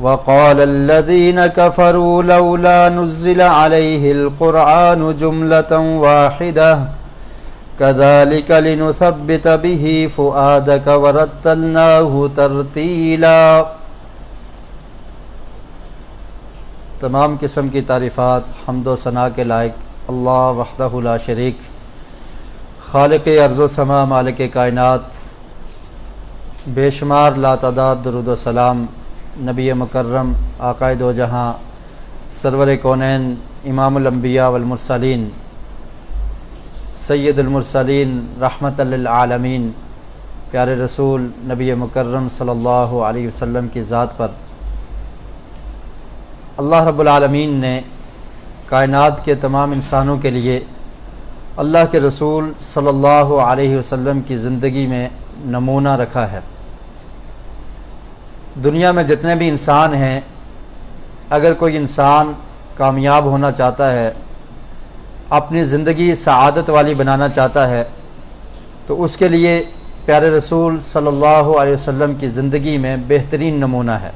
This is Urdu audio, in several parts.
وقال الذين كفروا لولا نزل عليه القرآن جملة واحدة كذلك لنثبت به فؤادك ورتلناه ترتیلا۔ تمام قسم کی تعریفات حمد و ثنا کے لائق اللہ وحدہ لا شریک، خالق ارض و سما، مالک کائنات، بے شمار لاتعداد درود و سلام نبی مکرم آقائے دو جہاں، سرور کونین، امام الانبیاء والمرسلین، سید المرسلین، رحمت للعالمین، پیارے رسول نبی مکرم صلی اللہ علیہ وسلم کی ذات پر اللہ رب العالمین نے کائنات کے تمام انسانوں کے لیے اللہ کے رسول صلی اللہ علیہ وسلم کی زندگی میں نمونہ رکھا ہے۔ دنیا میں جتنے بھی انسان ہیں، اگر کوئی انسان کامیاب ہونا چاہتا ہے، اپنی زندگی سعادت والی بنانا چاہتا ہے، تو اس کے لیے پیارے رسول صلی اللہ علیہ وسلم کی زندگی میں بہترین نمونہ ہے۔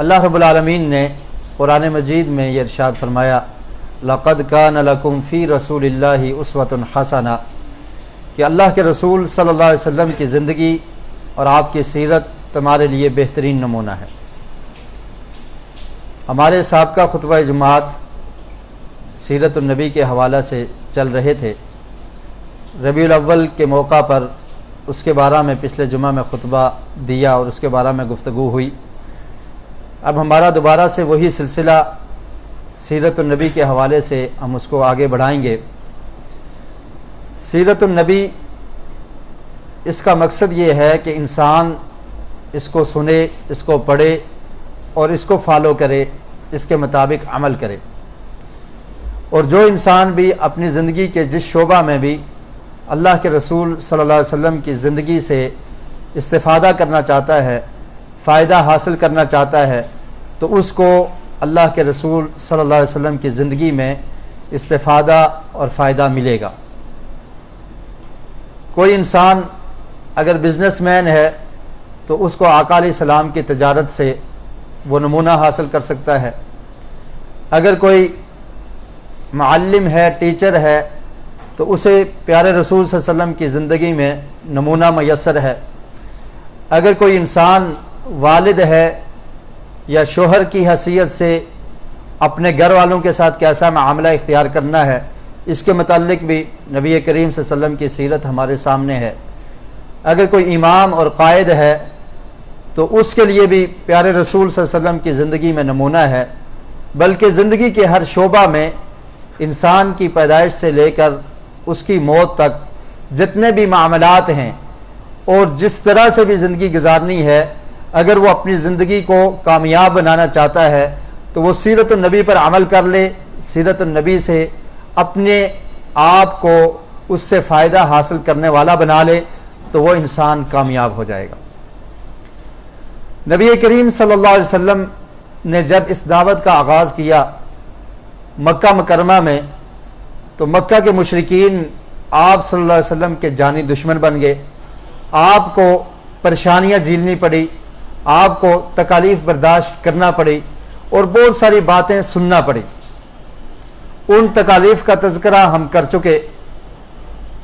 اللہ رب العالمین نے قرآن مجید میں یہ ارشاد فرمایا، لَقَدْ كَانَ لَكُمْ فِي رَسُولِ اللَّهِ أُسْوَةٌ حَسَنَةٌ، کہ اللہ کے رسول صلی اللہ علیہ وسلم کی زندگی اور آپ کی سیرت تمہارے لیے بہترین نمونہ ہے۔ ہمارے سابقہ خطبہ جمعات سیرت النبی کے حوالہ سے چل رہے تھے۔ ربیع الاول کے موقع پر اس کے بارے میں پچھلے جمعہ میں خطبہ دیا اور اس کے بارے میں گفتگو ہوئی۔ اب ہمارا دوبارہ سے وہی سلسلہ سیرت النبی کے حوالے سے ہم اس کو آگے بڑھائیں گے۔ سیرت النبی، اس کا مقصد یہ ہے کہ انسان اس کو سنے، اس کو پڑھے اور اس کو فالو کرے، اس کے مطابق عمل کرے۔ اور جو انسان بھی اپنی زندگی کے جس شعبہ میں بھی اللہ کے رسول صلی اللہ علیہ وسلم کی زندگی سے استفادہ کرنا چاہتا ہے، فائدہ حاصل کرنا چاہتا ہے، تو اس کو اللہ کے رسول صلی اللہ علیہ وسلم کی زندگی میں استفادہ اور فائدہ ملے گا۔ کوئی انسان اگر بزنس مین ہے تو اس کو آقا علیہ السلام کی تجارت سے وہ نمونہ حاصل کر سکتا ہے۔ اگر کوئی معلم ہے، ٹیچر ہے، تو اسے پیارے رسول صلی اللہ علیہ وسلم کی زندگی میں نمونہ میسر ہے۔ اگر کوئی انسان والد ہے یا شوہر کی حیثیت سے اپنے گھر والوں کے ساتھ کیسا معاملہ اختیار کرنا ہے، اس کے متعلق بھی نبی کریم صلی اللہ علیہ وسلم کی سیرت ہمارے سامنے ہے۔ اگر کوئی امام اور قائد ہے تو اس کے لیے بھی پیارے رسول صلی اللہ علیہ وسلم کی زندگی میں نمونہ ہے۔ بلکہ زندگی کے ہر شعبہ میں انسان کی پیدائش سے لے کر اس کی موت تک جتنے بھی معاملات ہیں اور جس طرح سے بھی زندگی گزارنی ہے، اگر وہ اپنی زندگی کو کامیاب بنانا چاہتا ہے تو وہ سیرت النبی پر عمل کر لے، سیرت النبی سے اپنے آپ کو اس سے فائدہ حاصل کرنے والا بنا لے، تو وہ انسان کامیاب ہو جائے گا۔ نبی کریم صلی اللہ علیہ وسلم نے جب اس دعوت کا آغاز کیا مکہ مکرمہ میں، تو مکہ کے مشرکین آپ صلی اللہ علیہ وسلم کے جانی دشمن بن گئے۔ آپ کو پریشانیاں جھیلنی پڑی، آپ کو تکالیف برداشت کرنا پڑی اور بہت ساری باتیں سننا پڑی۔ ان تکالیف کا تذکرہ ہم کر چکے،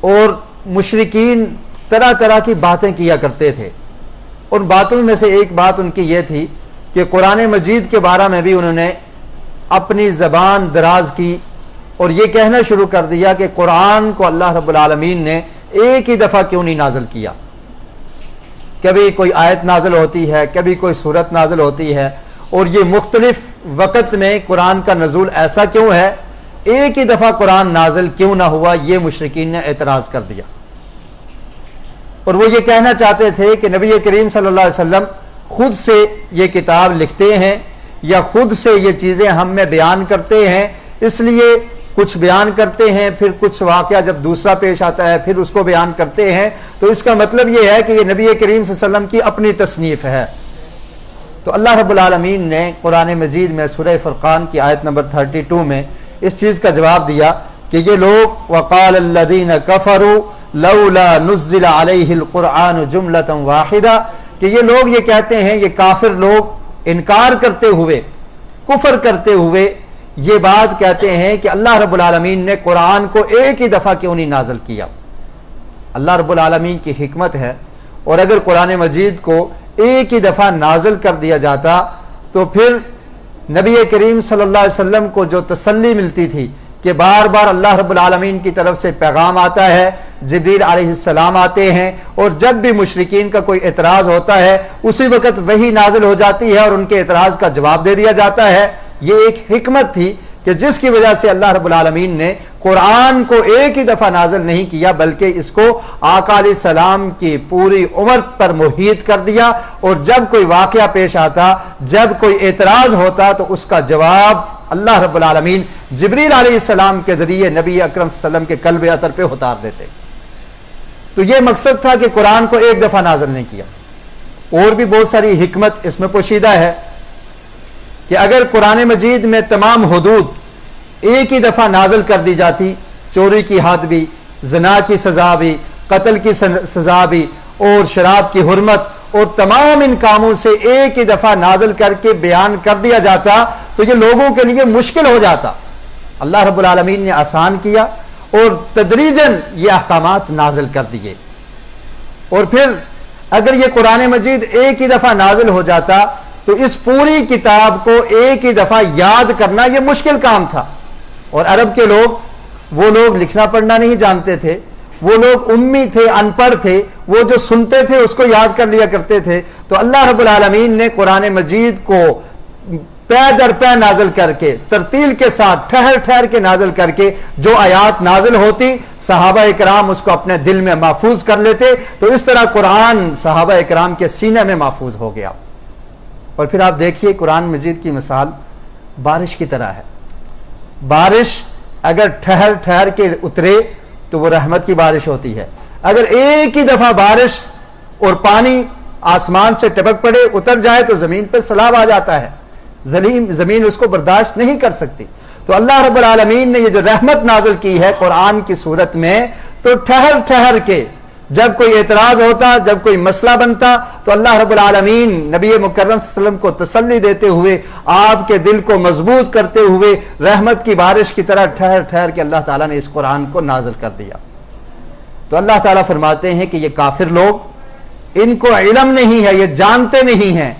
اور مشرکین طرح طرح کی باتیں کیا کرتے تھے۔ ان باتوں میں سے ایک بات ان کی یہ تھی کہ قرآن مجید کے بارے میں بھی انہوں نے اپنی زبان دراز کی اور یہ کہنا شروع کر دیا کہ قرآن کو اللہ رب العالمین نے ایک ہی دفعہ کیوں نہیں نازل کیا؟ کبھی کوئی آیت نازل ہوتی ہے، کبھی کوئی سورت نازل ہوتی ہے، اور یہ مختلف وقت میں قرآن کا نزول ایسا کیوں ہے؟ ایک ہی دفعہ قرآن نازل کیوں نہ ہوا؟ یہ مشرکین نے اعتراض کر دیا، اور وہ یہ کہنا چاہتے تھے کہ نبی کریم صلی اللہ علیہ وسلم خود سے یہ کتاب لکھتے ہیں یا خود سے یہ چیزیں ہم میں بیان کرتے ہیں، اس لیے کچھ بیان کرتے ہیں، پھر کچھ واقعہ جب دوسرا پیش آتا ہے پھر اس کو بیان کرتے ہیں، تو اس کا مطلب یہ ہے کہ یہ نبی کریم صلی اللہ علیہ وسلم کی اپنی تصنیف ہے۔ تو اللہ رب العالمین نے قرآن مجید میں سورہ فرقان کی آیت نمبر 32 میں اس چیز کا جواب دیا کہ یہ لوگ وقال الذین کفروا لولا نزل علیہ القرآن جملۃ واحدہ، کہ یہ لوگ یہ کہتے ہیں، یہ کافر لوگ انکار کرتے ہوئے، کفر کرتے ہوئے یہ بات کہتے ہیں کہ اللہ رب العالمین نے قرآن کو ایک ہی دفعہ کیوں نہیں نازل کیا؟ اللہ رب العالمین کی حکمت ہے، اور اگر قرآن مجید کو ایک ہی دفعہ نازل کر دیا جاتا تو پھر نبی کریم صلی اللہ علیہ وسلم کو جو تسلی ملتی تھی کہ بار بار اللہ رب العالمین کی طرف سے پیغام آتا ہے، جبریل علیہ السلام آتے ہیں، اور جب بھی مشرکین کا کوئی اعتراض ہوتا ہے اسی وقت وہی نازل ہو جاتی ہے اور ان کے اعتراض کا جواب دے دیا جاتا ہے، یہ ایک حکمت تھی کہ جس کی وجہ سے اللہ رب العالمین نے قرآن کو ایک ہی دفعہ نازل نہیں کیا بلکہ اس کو آقا علیہ السلام کی پوری عمر پر محیط کر دیا، اور جب کوئی واقعہ پیش آتا، جب کوئی اعتراض ہوتا تو اس کا جواب اللہ رب العالمین جبریل علیہ السلام کے ذریعے نبی اکرم صلی اللہ علیہ وسلم کے قلب اطہر پہ اتار دیتے۔ تو یہ مقصد تھا کہ قرآن کو ایک دفعہ نازل نہیں کیا۔ اور بھی بہت ساری حکمت اس میں پوشیدہ ہے کہ اگر قرآن مجید میں تمام حدود ایک ہی دفعہ نازل کر دی جاتی، چوری کی حد بھی، زنا کی سزا بھی، قتل کی سزا بھی، اور شراب کی حرمت، اور تمام ان کاموں سے ایک ہی دفعہ نازل کر کے بیان کر دیا جاتا تو یہ لوگوں کے لیے مشکل ہو جاتا۔ اللہ رب العالمین نے آسان کیا اور تدریجاً یہ احکامات نازل کر دیے۔ اور پھر اگر یہ قرآن مجید ایک ہی دفعہ نازل ہو جاتا تو اس پوری کتاب کو ایک ہی دفعہ یاد کرنا یہ مشکل کام تھا، اور عرب کے لوگ، وہ لوگ لکھنا پڑھنا نہیں جانتے تھے، وہ لوگ امی تھے، ان پڑھ تھے، وہ جو سنتے تھے اس کو یاد کر لیا کرتے تھے۔ تو اللہ رب العالمین نے قرآن مجید کو پے در پے نازل کر کے، ترتیل کے ساتھ، ٹھہر ٹھہر کے نازل کر کے، جو آیات نازل ہوتی صحابہ اکرام اس کو اپنے دل میں محفوظ کر لیتے، تو اس طرح قرآن صحابہ اکرام کے سینے میں محفوظ ہو گیا۔ اور پھر آپ دیکھیے قرآن مجید کی مثال بارش کی طرح ہے۔ بارش اگر ٹھہر ٹھہر کے اترے تو وہ رحمت کی بارش ہوتی ہے، اگر ایک ہی دفعہ بارش اور پانی آسمان سے ٹپک پڑے، اتر جائے تو زمین پہ سیلاب آ جاتا ہے، زمین اس کو برداشت نہیں کر سکتی۔ تو اللہ رب العالمین نے یہ جو رحمت نازل کی ہے قرآن کی صورت میں، تو ٹھہر ٹھہر کے جب کوئی اعتراض ہوتا، جب کوئی مسئلہ بنتا، تو اللہ رب العالمین نبی مکرم صلی اللہ علیہ وسلم کو تسلی دیتے ہوئے، آپ کے دل کو مضبوط کرتے ہوئے، رحمت کی بارش کی طرح ٹھہر ٹھہر کے اللہ تعالیٰ نے اس قرآن کو نازل کر دیا۔ تو اللہ تعالیٰ فرماتے ہیں کہ یہ کافر لوگ، ان کو علم نہیں ہے، یہ جانتے نہیں ہیں،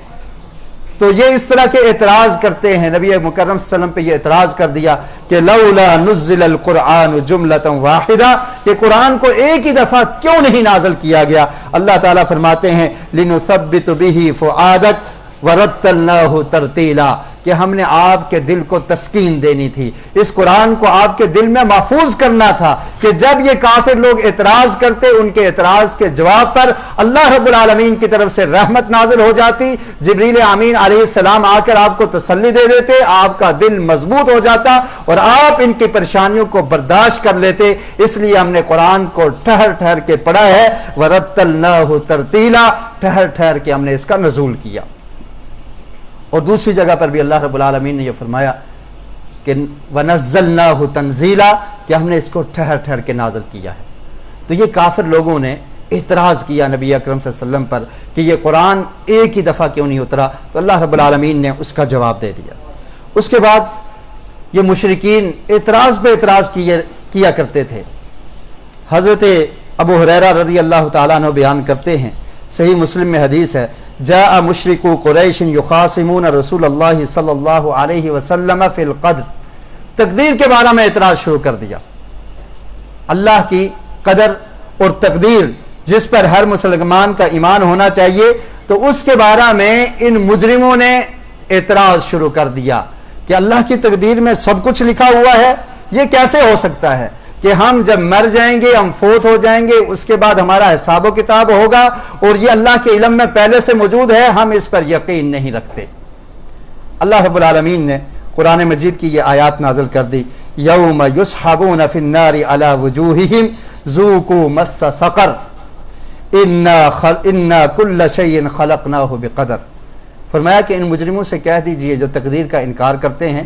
تو یہ اس طرح کے اعتراض کرتے ہیں۔ نبی مکرم صلی اللہ علیہ وسلم پہ یہ اعتراض کر دیا کہ لولا نزل القرآن جملۃ واحدہ، کہ قرآن کو ایک ہی دفعہ کیوں نہیں نازل کیا گیا؟ اللہ تعالیٰ فرماتے ہیں لنثبت به فؤادک ورتلناہ ترتیلا، کہ ہم نے آپ کے دل کو تسکین دینی تھی، اس قرآن کو آپ کے دل میں محفوظ کرنا تھا کہ جب یہ کافر لوگ اعتراض کرتے، ان کے اعتراض کے جواب پر اللہ رب العالمین کی طرف سے رحمت نازل ہو جاتی، جبریل امین علیہ السلام آ کر آپ کو تسلی دے دیتے، آپ کا دل مضبوط ہو جاتا اور آپ ان کی پریشانیوں کو برداشت کر لیتے۔ اس لیے ہم نے قرآن کو ٹھہر ٹھہر کے پڑھا ہے، وَرَتَّلْنَاهُ تَرْتِيلًا، ٹھہر ٹھہر کے ہم نے اس کا نزول کیا۔ اور دوسری جگہ پر بھی اللہ رب العالمین نے یہ فرمایا کہ وَنَزَّلْنَاهُ تَنزِيلًا، کہ ہم نے اس کو ٹھہر ٹھہر کے نازل کیا ہے۔ تو یہ کافر لوگوں نے اعتراض کیا نبی اکرم صلی اللہ علیہ وسلم پر کہ یہ قرآن ایک ہی دفعہ کیوں نہیں اترا، تو اللہ رب العالمین نے اس کا جواب دے دیا۔ اس کے بعد یہ مشرکین اعتراض پہ اعتراض کیا کرتے تھے۔ حضرت ابو ہریرہ رضی اللہ تعالیٰ عنہ بیان کرتے ہیں، صحیح مسلم میں حدیث ہے، جاء مشرکو قریش یخاصمون رسول اللہ صلی اللہ علیہ وسلم فی القدر، تقدیر کے بارے میں اعتراض شروع کر دیا۔ اللہ کی قدر اور تقدیر جس پر ہر مسلمان کا ایمان ہونا چاہیے، تو اس کے بارے میں ان مجرموں نے اعتراض شروع کر دیا کہ اللہ کی تقدیر میں سب کچھ لکھا ہوا ہے، یہ کیسے ہو سکتا ہے کہ ہم جب مر جائیں گے، ہم فوت ہو جائیں گے، اس کے بعد ہمارا حساب و کتاب ہوگا، اور یہ اللہ کے علم میں پہلے سے موجود ہے، ہم اس پر یقین نہیں رکھتے۔ اللہ رب العالمین نے قرآن مجید کی یہ آیات نازل کر دی، یوم یسحبون فی النار علی وجوہہم ذوقوا مس سقر انا کل شیء خلقناہ بقدر۔ فرمایا کہ ان مجرموں سے کہہ دیجئے جو تقدیر کا انکار کرتے ہیں،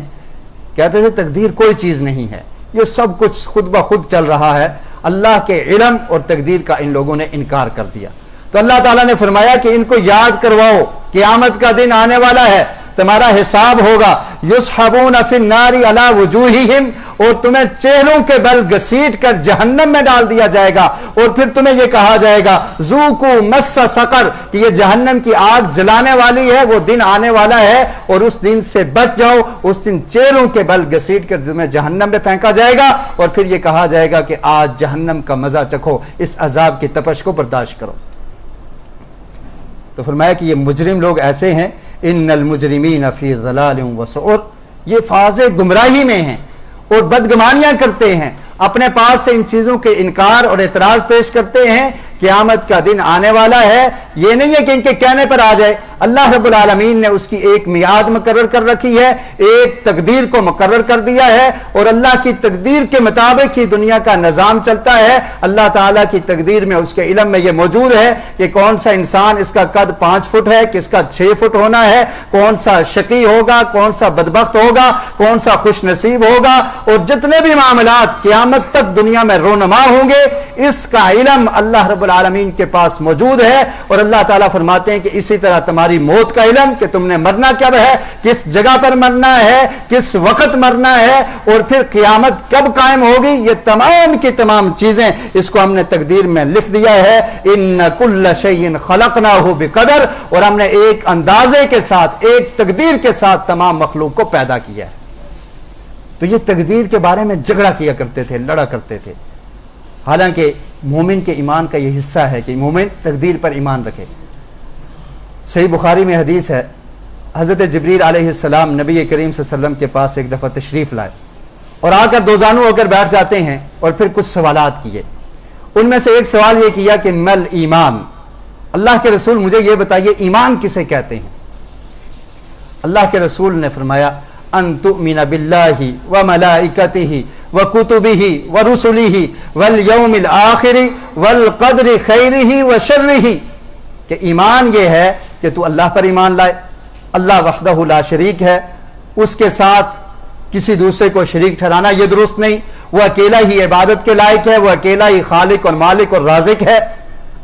کہتے تھے تقدیر کوئی چیز نہیں ہے، یہ سب کچھ خود بخود چل رہا ہے، اللہ کے علم اور تقدیر کا ان لوگوں نے انکار کر دیا۔ تو اللہ تعالیٰ نے فرمایا کہ ان کو یاد کرواؤ، قیامت کا دن آنے والا ہے، تمہارا حساب ہوگا، یسحبون فی النار علی وجوہہم، اور تمہیں چہروں کے بل گھسیٹ کر جہنم میں ڈال دیا جائے گا، اور پھر تمہیں یہ کہا جائے گا ذوقوا مس سقر، کہ یہ جہنم کی آگ جلانے والی ہے، وہ دن آنے والا ہے اور اس دن سے بچ جاؤ۔ اس دن چہروں کے بل گھسیٹ کر تمہیں جہنم میں پھینکا جائے گا، اور پھر یہ کہا جائے گا کہ آج جہنم کا مزہ چکھو، اس عذاب کی تپش کو برداشت کرو۔ تو فرمایا کہ یہ مجرم لوگ ایسے ہیں، ان المجرمین فی ضلال وسعر، یہ فاضح گمراہی میں ہیں اور بدگمانیاں کرتے ہیں، اپنے پاس سے ان چیزوں کے انکار اور اعتراض پیش کرتے ہیں۔ قیامت کا دن آنے والا ہے، یہ نہیں ہے کہ ان کے کہنے پر آ جائے، اللہ رب العالمین نے اس کی ایک میعاد مقرر کر رکھی ہے، ایک تقدیر کو مقرر کر دیا ہے، اور اللہ کی تقدیر کے مطابق ہی دنیا کا نظام چلتا ہے۔ اللہ تعالیٰ کی تقدیر میں، اس کے علم میں یہ موجود ہے کہ کون سا انسان، اس کا قد 5 فٹ ہے، کس کا 6 فٹ ہونا ہے، کون سا شقی ہوگا، کون سا بدبخت ہوگا، کون سا خوش نصیب ہوگا، اور جتنے بھی معاملات قیامت تک دنیا میں رونما ہوں گے، اس کا علم اللہ رب العالمین کے پاس موجود ہے۔ اور اللہ تعالیٰ فرماتے ہیں کہ اسی طرح تمہاری موت کا علم، کہ تم نے مرنا کب ہے، کس جگہ پر مرنا ہے، کس وقت مرنا ہے، اور پھر قیامت کب قائم ہوگی، یہ تمام کی تمام چیزیں اس کو ہم نے تقدیر میں لکھ دیا ہے۔ ان کل شیء خلقناہ بقدر، اور ہم نے ایک اندازے کے ساتھ، ایک تقدیر کے ساتھ تمام مخلوق کو پیدا کیا ہے۔ تو یہ تقدیر کے بارے میں جھگڑا کیا کرتے تھے، لڑا کرتے تھے، حالانکہ مومن کے ایمان کا یہ حصہ ہے کہ مومن تقدیر پر ایمان رکھے۔ صحیح بخاری میں حدیث ہے، حضرت جبریل علیہ السلام نبی کریم صلی اللہ علیہ وسلم کے پاس ایک دفعہ تشریف لائے اور آ کر دوزانو ہو کر بیٹھ جاتے ہیں، اور پھر کچھ سوالات کیے۔ ان میں سے ایک سوال یہ کیا کہ مل ایمان، اللہ کے رسول مجھے یہ بتائیے ایمان کسے کہتے ہیں؟ اللہ کے رسول نے فرمایا ان تؤمن باللہ وملائکتہ وکتبہ ورسلہ والیوم الآخر والقدر خیرہ وشرہ، کہ ایمان یہ ہے کہ تو اللہ پر ایمان لائے، اللہ وحدہ لا شریک ہے، اس کے ساتھ کسی دوسرے کو شریک ٹھہرانا یہ درست نہیں، وہ اکیلا ہی عبادت کے لائق ہے، وہ اکیلا ہی خالق اور مالک اور رازق ہے۔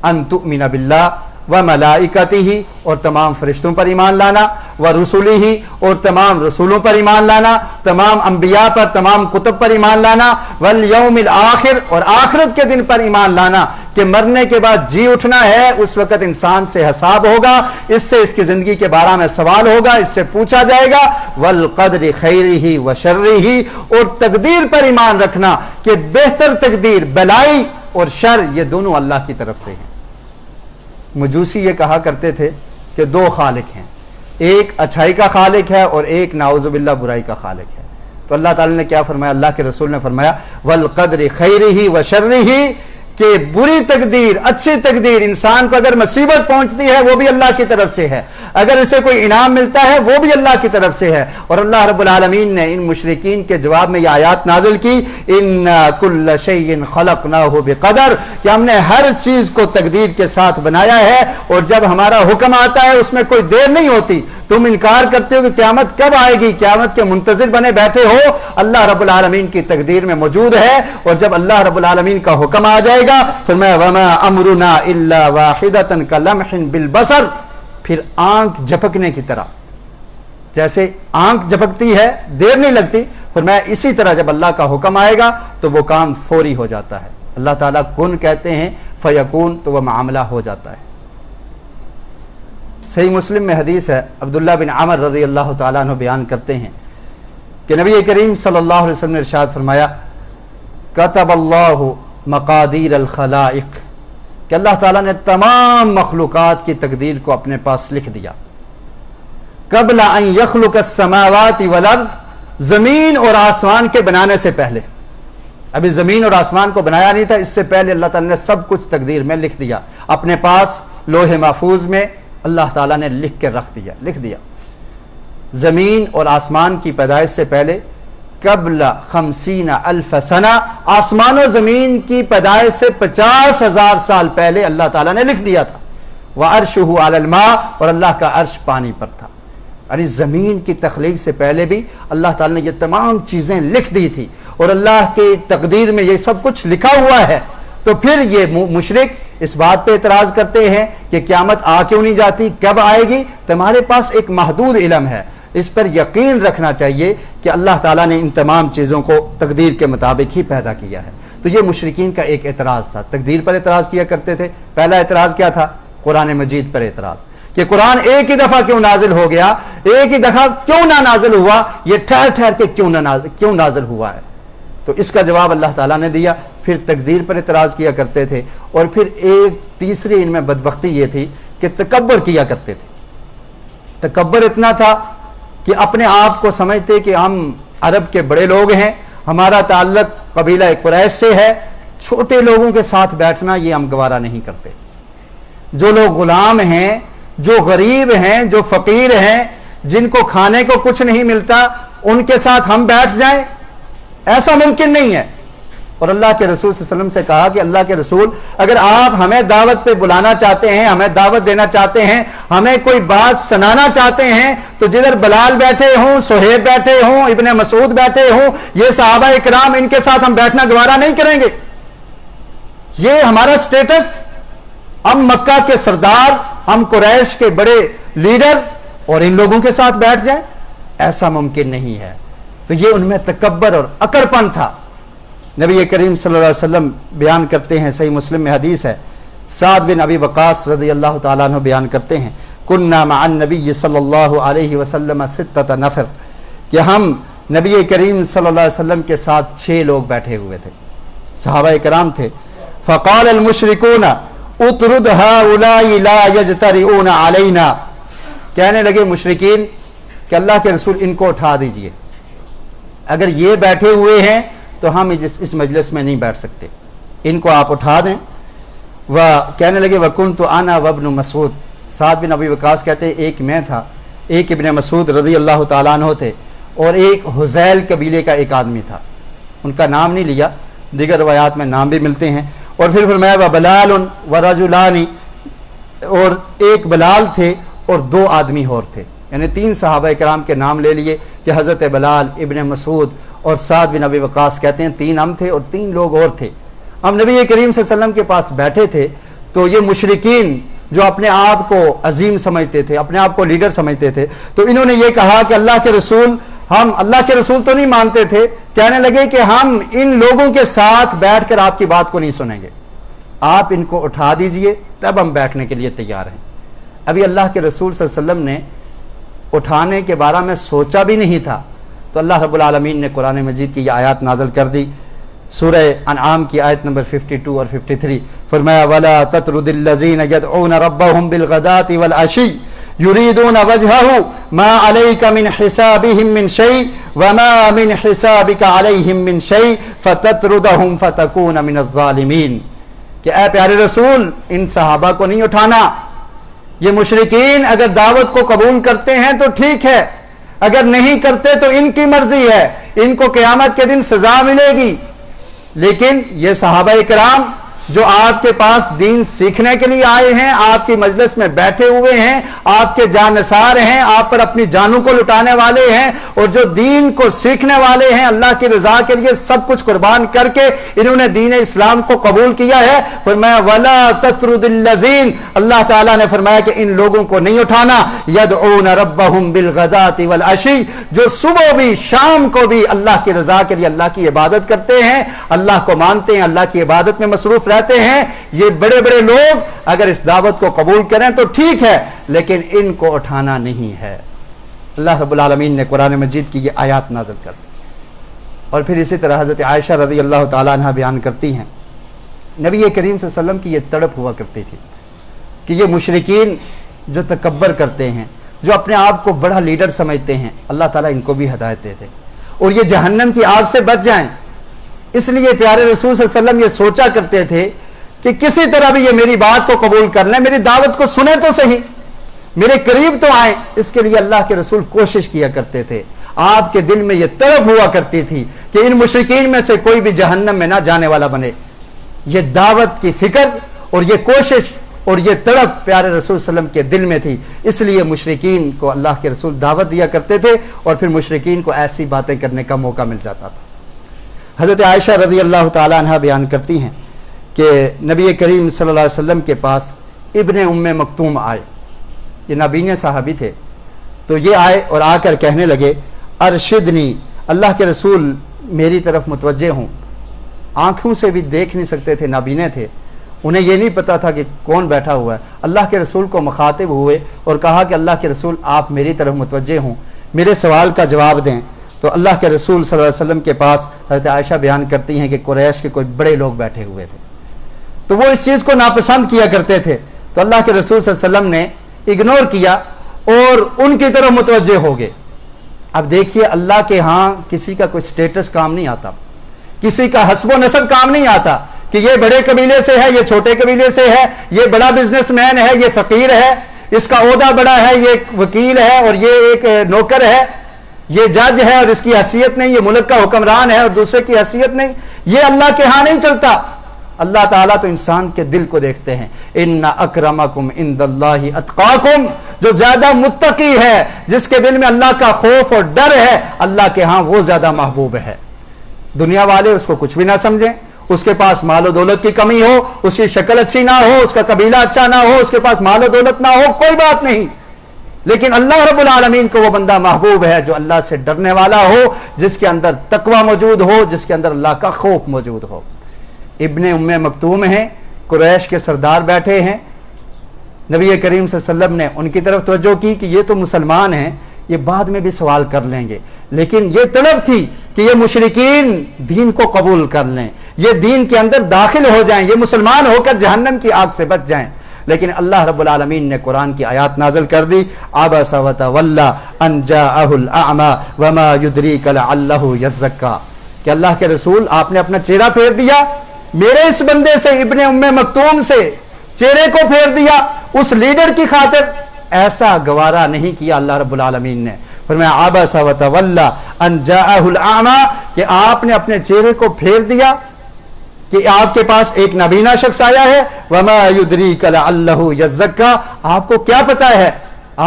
ان تؤمن باللہ وملائکتہ، اور تمام فرشتوں پر ایمان لانا، ورسلہ، اور تمام رسولوں پر ایمان لانا، تمام انبیاء پر، تمام کتب پر ایمان لانا، والیوم الآخر، اور آخرت کے دن پر ایمان لانا کہ مرنے کے بعد جی اٹھنا ہے، اس وقت انسان سے حساب ہوگا، اس سے اس کی زندگی کے بارے میں سوال ہوگا، اس سے پوچھا جائے گا، والقدر خیرہ وشرہ، اور تقدیر پر ایمان رکھنا کہ بہتر تقدیر، بلائی اور شر، یہ دونوں اللہ کی طرف سے ہیں۔ مجوسی یہ کہا کرتے تھے کہ 2 خالق ہیں، ایک اچھائی کا خالق ہے اور ایک نعوذ باللہ برائی کا خالق ہے۔ تو اللہ تعالیٰ نے کیا فرمایا، اللہ کے رسول نے فرمایا والقدر خیرہ وشرہ، کہ بری تقدیر، اچھی تقدیر، انسان کو اگر مصیبت پہنچتی ہے وہ بھی اللہ کی طرف سے ہے، اگر اسے کوئی انعام ملتا ہے وہ بھی اللہ کی طرف سے ہے۔ اور اللہ رب العالمین نے ان مشرکین کے جواب میں یہ آیات نازل کی، ان کل شیء خلقناہ بقدر، کہ ہم نے ہر چیز کو تقدیر کے ساتھ بنایا ہے، اور جب ہمارا حکم آتا ہے اس میں کوئی دیر نہیں ہوتی۔ تم انکار کرتے ہو کہ قیامت کب آئے گی، قیامت کے منتظر بنے بیٹھے ہو، اللہ رب العالمین کی تقدیر میں موجود ہے، اور جب اللہ رب العالمین کا حکم آ جائے گا، فرمایا وما امرنا الا واحدۃ کلمح بالبصر، پھر آنکھ جھپکنے کی طرح، جیسے آنکھ جھپکتی ہے دیر نہیں لگتی، فرمایا اسی طرح جب اللہ کا حکم آئے گا تو وہ کام فوری ہو جاتا ہے۔ اللہ تعالیٰ کن کہتے ہیں فیکون، تو وہ معاملہ ہو جاتا ہے۔ صحیح مسلم میں حدیث ہے، عبداللہ بن عمر رضی اللہ تعالیٰ عنہ بیان کرتے ہیں کہ نبی کریم صلی اللہ علیہ وسلم نے ارشاد فرمایا کتب اللہ مقادیر الخلائق، کہ اللہ تعالیٰ نے تمام مخلوقات کی تقدیر کو اپنے پاس لکھ دیا، قبل ان یخلق السماوات والارض، زمین اور آسمان کے بنانے سے پہلے۔ ابھی زمین اور آسمان کو بنایا نہیں تھا، اس سے پہلے اللہ تعالیٰ نے سب کچھ تقدیر میں لکھ دیا، اپنے پاس لوح محفوظ میں اللہ تعالیٰ نے لکھ کے لکھ دیا۔ زمین اور آسمان کی پیدائش سے پہلے، قبل 50,000 سنہ، آسمان و زمین کی پیدائش سے 50,000 سال پہلے اللہ تعالیٰ نے لکھ دیا تھا۔ وَعَرْشُهُ عَلَى الْمَاءِ، اور اللہ کا عرش پانی پر تھا۔ یعنی زمین کی تخلیق سے پہلے بھی اللہ تعالیٰ نے یہ تمام چیزیں لکھ دی تھی، اور اللہ کی تقدیر میں یہ سب کچھ لکھا ہوا ہے۔ تو پھر یہ مشرک اس بات پہ اعتراض کرتے ہیں کہ قیامت آ کیوں نہیں جاتی، کب آئے گی؟ تمہارے پاس ایک محدود علم ہے، اس پر یقین رکھنا چاہیے کہ اللہ تعالیٰ نے ان تمام چیزوں کو تقدیر کے مطابق ہی پیدا کیا ہے۔ تو یہ مشرکین کا ایک اعتراض تھا، تقدیر پر اعتراض کیا کرتے تھے۔ پہلا اعتراض کیا تھا؟ قرآن مجید پر اعتراض، کہ قرآن ایک ہی دفعہ کیوں نازل ہو گیا، ایک ہی دفعہ کیوں نہ نازل ہوا، یہ ٹھہر ٹھہر کے کیوں نازل ہوا ہے؟ تو اس کا جواب اللہ تعالیٰ نے دیا۔ پھر تقدیر پر اعتراض کیا کرتے تھے، اور پھر ایک تیسری ان میں بدبختی یہ تھی کہ تکبر کیا کرتے تھے۔ تکبر اتنا تھا کہ اپنے آپ کو سمجھتے کہ ہم عرب کے بڑے لوگ ہیں، ہمارا تعلق قبیلہ قریش سے ہے، چھوٹے لوگوں کے ساتھ بیٹھنا یہ ہم گوارا نہیں کرتے۔ جو لوگ غلام ہیں، جو غریب ہیں، جو فقیر ہیں، جن کو کھانے کو کچھ نہیں ملتا، ان کے ساتھ ہم بیٹھ جائیں، ایسا ممکن نہیں ہے۔ اور اللہ کے رسول صلی اللہ علیہ وسلم سے کہا کہ اللہ کے رسول، اگر آپ ہمیں دعوت پہ بلانا چاہتے ہیں، ہمیں دعوت دینا چاہتے ہیں، ہمیں کوئی بات سنانا چاہتے ہیں، تو جدھر بلال بیٹھے ہوں، سہیب بیٹھے ہوں، ابن مسعود بیٹھے ہوں، یہ صحابہ اکرام، ان کے ساتھ ہم بیٹھنا گوارا نہیں کریں گے۔ یہ ہمارا سٹیٹس، ہم مکہ کے سردار، ہم قریش کے بڑے لیڈر، اور ان لوگوں کے ساتھ بیٹھ جائیں، ایسا ممکن نہیں ہے۔ تو یہ ان میں تکبر اور اکڑ پن تھا۔ نبی کریم صلی اللہ علیہ وسلم بیان کرتے ہیں، صحیح مسلم میں حدیث ہے، سعد بن ابی وقاص رضی اللہ تعالیٰ عنہ بیان کرتے ہیں، کننا مع النبی صلی اللہ علیہ وسلم ستۃ نفر، کہ ہم نبی کریم صلی اللہ علیہ وسلم کے ساتھ 6 لوگ بیٹھے ہوئے تھے، صحابہ کرام تھے۔ فقال المشرکون اطرد هؤلاء لا يجترئون علینا، کہنے لگے مشرکین کہ اللہ کے رسول ان کو اٹھا دیجئے، اگر یہ بیٹھے ہوئے ہیں تو ہم اس مجلس میں نہیں بیٹھ سکتے، ان کو آپ اٹھا دیں۔ کہنے لگے وَكُنْتُ أَنَا وَابْنُ مسعود، سعد بن ابی وقاص کہتے ہیں ایک میں تھا، ایک ابن مسعود رضی اللہ تعالیٰ عنہ تھے، اور ایک حذیل قبیلے کا ایک آدمی تھا، ان کا نام نہیں لیا، دیگر روایات میں نام بھی ملتے ہیں۔ اور پھر فرمایا وَبَلَالٌ وَرَجُلَانِ، اور ایک بلال تھے اور 2 آدمی اور تھے، یعنی 3 صحابہ کرام کے نام لے لیے کہ حضرت بلال، ابن مسعود اور سعد بن ابی وقاص، کہتے ہیں 3 ہم تھے اور 3 لوگ اور تھے۔ ہم نبی کریم صلی اللہ علیہ وسلم کے پاس بیٹھے تھے، تو یہ مشرکین جو اپنے آپ کو عظیم سمجھتے تھے، اپنے آپ کو لیڈر سمجھتے تھے، تو انہوں نے یہ کہا کہ اللہ کے رسول، ہم اللہ کے رسول تو نہیں مانتے تھے، کہنے لگے کہ ہم ان لوگوں کے ساتھ بیٹھ کر آپ کی بات کو نہیں سنیں گے، آپ ان کو اٹھا دیجئے تب ہم بیٹھنے کے لیے تیار ہیں۔ ابھی اللہ کے رسول صلی اللہ علیہ وسلم نے اٹھانے کے بارے میں سوچا بھی نہیں تھا، تو اللہ رب العالمین نے قرآن مجید کی یہ آیات نازل کر دی، سورہ انعام کی آیت نمبر 52 اور 53، فرمایا وَلَا تَطْرُدِ الَّذِينَ يَدْعُونَ رَبَّهُمْ بِالْغَدَاةِ وَالْعَشِيِّ يُرِيدُونَ وَجْهَهُ مَا عَلَيْكَ مِنْ حِسَابِهِمْ مِنْ شَيْءٍ وَمَا مِنْ حِسَابِكَ عَلَيْهِمْ مِنْ شَيْءٍ فَتَطْرُدَهُمْ فَتَكُونَ مِنَ الظَّالِمِينَ، کہ اے پیارے رسول ان صحابہ کو نہیں اٹھانا، یہ مشرکین اگر دعوت کو قبول کرتے ہیں تو ٹھیک ہے، اگر نہیں کرتے تو ان کی مرضی ہے، ان کو قیامت کے دن سزا ملے گی، لیکن یہ صحابہ کرام جو آپ کے پاس دین سیکھنے کے لیے آئے ہیں، آپ کی مجلس میں بیٹھے ہوئے ہیں، آپ کے جانثار ہیں، آپ پر اپنی جانوں کو لٹانے والے ہیں، اور جو دین کو سیکھنے والے ہیں، اللہ کی رضا کے لیے سب کچھ قربان کر کے انہوں نے دین اسلام کو قبول کیا ہے، فرمایا وَلَا تَطْرُدِ الَّذِينَ، اللہ تعالیٰ نے فرمایا کہ ان لوگوں کو نہیں اٹھانا، يَدْعُونَ رَبَّهُمْ بِالْغَدَاةِ وَالْعَشِيِّ، جو صبح بھی شام کو بھی اللہ کی رضا کے لیے اللہ کی عبادت کرتے ہیں، اللہ کو مانتے ہیں، اللہ کی عبادت میں مصروف رہتے ہیں۔ یہ بڑے بڑے لوگ اگر اس دعوت کو قبول کریں تو ٹھیک ہے، لیکن ان کو اٹھانا نہیں ہے۔ اللہ رب العالمین نے قرآن مجید کی یہ آیات نازل کر دی۔ اور پھر اسی طرح حضرت عائشہ رضی اللہ تعالیٰ عنہ بیان کرتی ہیں، نبی کریم صلی اللہ علیہ وسلم کی یہ تڑپ ہوا کرتی تھی کہ یہ مشرکین جو تکبر کرتے ہیں، جو اپنے آپ کو بڑا لیڈر سمجھتے ہیں، اللہ تعالیٰ ان کو بھی ہدایت دیتے اور یہ جہنم کی آگ سے بچ جائیں۔ اس لیے پیارے رسول صلی اللہ علیہ وسلم یہ سوچا کرتے تھے کہ کسی طرح بھی یہ میری بات کو قبول کر لیں، میری دعوت کو سنیں تو صحیح، میرے قریب تو آئیں۔ اس کے لیے اللہ کے رسول کوشش کیا کرتے تھے، آپ کے دل میں یہ طلب ہوا کرتی تھی کہ ان مشرکین میں سے کوئی بھی جہنم میں نہ جانے والا بنے۔ یہ دعوت کی فکر اور یہ کوشش اور یہ طلب پیارے رسول صلی اللہ علیہ وسلم کے دل میں تھی، اس لیے مشرکین کو اللہ کے رسول دعوت دیا کرتے تھے، اور پھر مشرکین کو ایسی باتیں کرنے کا موقع مل جاتا تھا۔ حضرت عائشہ رضی اللہ تعالی عنہ بیان کرتی ہیں کہ نبی کریم صلی اللہ علیہ وسلم کے پاس ابن ام مکتوم آئے، یہ نابینا صحابی تھے، تو یہ آئے اور آ کر کہنے لگے ارشدنی، اللہ کے رسول میری طرف متوجہ ہوں، آنکھوں سے بھی دیکھ نہیں سکتے تھے، نابینا تھے، انہیں یہ نہیں پتا تھا کہ کون بیٹھا ہوا ہے، اللہ کے رسول کو مخاطب ہوئے اور کہا کہ اللہ کے رسول آپ میری طرف متوجہ ہوں، میرے سوال کا جواب دیں۔ تو اللہ کے رسول صلی اللہ علیہ وسلم کے پاس حضرت عائشہ بیان کرتی ہیں کہ قریش کے کوئی بڑے لوگ بیٹھے ہوئے تھے، تو وہ اس چیز کو ناپسند کیا کرتے تھے، تو اللہ کے رسول صلی اللہ علیہ وسلم نے اگنور کیا اور ان کی طرف متوجہ ہو گئے۔ اب دیکھیے اللہ کے ہاں کسی کا کوئی سٹیٹس کام نہیں آتا، کسی کا حسب و نسب کام نہیں آتا کہ یہ بڑے قبیلے سے ہے، یہ چھوٹے قبیلے سے ہے، یہ بڑا بزنس مین ہے، یہ فقیر ہے، اس کا عہدہ بڑا ہے، یہ وکیل ہے اور یہ ایک نوکر ہے، یہ جج ہے اور اس کی حیثیت نہیں، یہ ملک کا حکمران ہے اور دوسرے کی حیثیت نہیں، یہ اللہ کے ہاں نہیں چلتا۔ اللہ تعالیٰ تو انسان کے دل کو دیکھتے ہیں، ان اکرمکم عند اللہ اتقاکم، جو زیادہ متقی ہے، جس کے دل میں اللہ کا خوف اور ڈر ہے، اللہ کے ہاں وہ زیادہ محبوب ہے۔ دنیا والے اس کو کچھ بھی نہ سمجھیں، اس کے پاس مال و دولت کی کمی ہو، اس کی شکل اچھی نہ ہو، اس کا قبیلہ اچھا نہ ہو، اس کے پاس مال و دولت نہ ہو، کوئی بات نہیں، لیکن اللہ رب العالمین کو وہ بندہ محبوب ہے جو اللہ سے ڈرنے والا ہو، جس کے اندر تقوی موجود ہو، جس کے اندر اللہ کا خوف موجود ہو۔ ابن ام مکتوم ہیں، قریش کے سردار بیٹھے ہیں، نبی کریم صلی اللہ علیہ وسلم نے ان کی طرف توجہ کی کہ یہ تو مسلمان ہیں، یہ بعد میں بھی سوال کر لیں گے، لیکن یہ طلب تھی کہ یہ مشرکین دین کو قبول کر لیں، یہ دین کے اندر داخل ہو جائیں، یہ مسلمان ہو کر جہنم کی آگ سے بچ جائیں، لیکن اللہ رب العالمین نے قرآن کی آیات نازل کر دی، عبس وتولی ان جاءہ الاعمی وما یدریک لعلہ یزکا، کہ اللہ کے رسول آپ نے اپنا چہرہ پھیر دیا، میرے اس بندے سے، ابن ام مکتوم سے چہرے کو پھیر دیا، اس لیڈر کی خاطر ایسا گوارا نہیں کیا اللہ رب العالمین نے۔ فرمایا عبس وتولی ان جاءہ الاعمی، کہ آپ نے اپنے چہرے کو پھیر دیا کہ آپ کے پاس ایک نابینا شخص آیا ہے، وما یدریک لعلہ یزکا، آپ کو کیا پتا ہے،